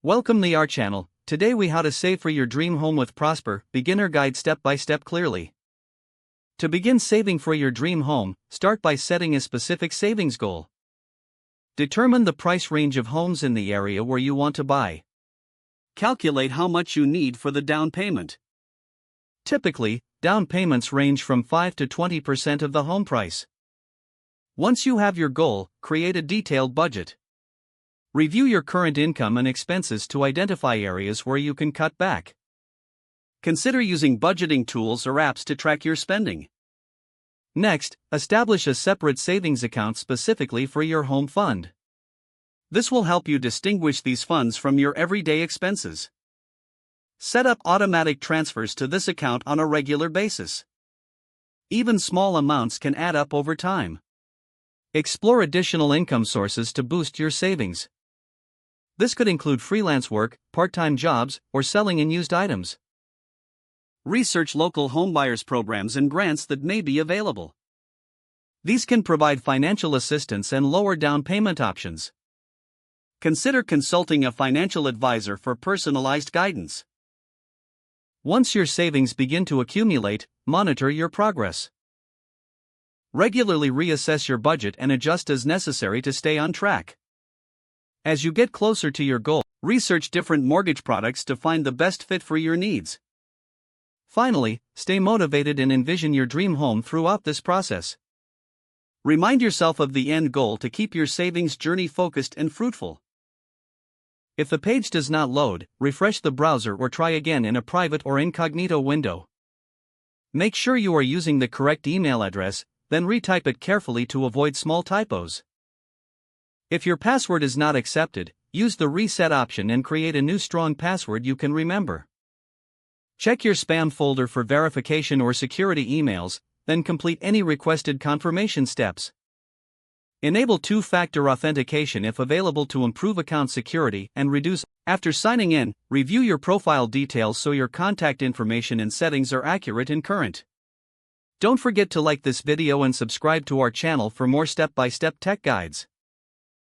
Welcome to our channel. Today we how to save for your dream home with Prosper, beginner guide step by step clearly. To begin saving for your dream home, start by setting a specific savings goal. Determine the price range of homes in the area where you want to buy. Calculate how much you need for the down payment. Typically, down payments range from 5 to 20% of the home price. Once you have your goal, create a detailed budget. Review your current income and expenses to identify areas where you can cut back. Consider using budgeting tools or apps to track your spending. Next, establish a separate savings account specifically for your home fund. This will help you distinguish these funds from your everyday expenses. Set up automatic transfers to this account on a regular basis. Even small amounts can add up over time. Explore additional income sources to boost your savings. This could include freelance work, part-time jobs, or selling unused items. Research local homebuyers programs and grants that may be available. These can provide financial assistance and lower down payment options. Consider consulting a financial advisor for personalized guidance. Once your savings begin to accumulate, monitor your progress. Regularly reassess your budget and adjust as necessary to stay on track. As you get closer to your goal, research different mortgage products to find the best fit for your needs. Finally, stay motivated and envision your dream home throughout this process. Remind yourself of the end goal to keep your savings journey focused and fruitful. If the page does not load, refresh the browser or try again in a private or incognito window. Make sure you are using the correct email address, then retype it carefully to avoid small typos. If your password is not accepted, use the reset option and create a new strong password you can remember. Check your spam folder for verification or security emails, then complete any requested confirmation steps. Enable two-factor authentication if available to improve account security and reduce. After signing in, review your profile details so your contact information and settings are accurate and current. Don't forget to like this video and subscribe to our channel for more step-by-step tech guides.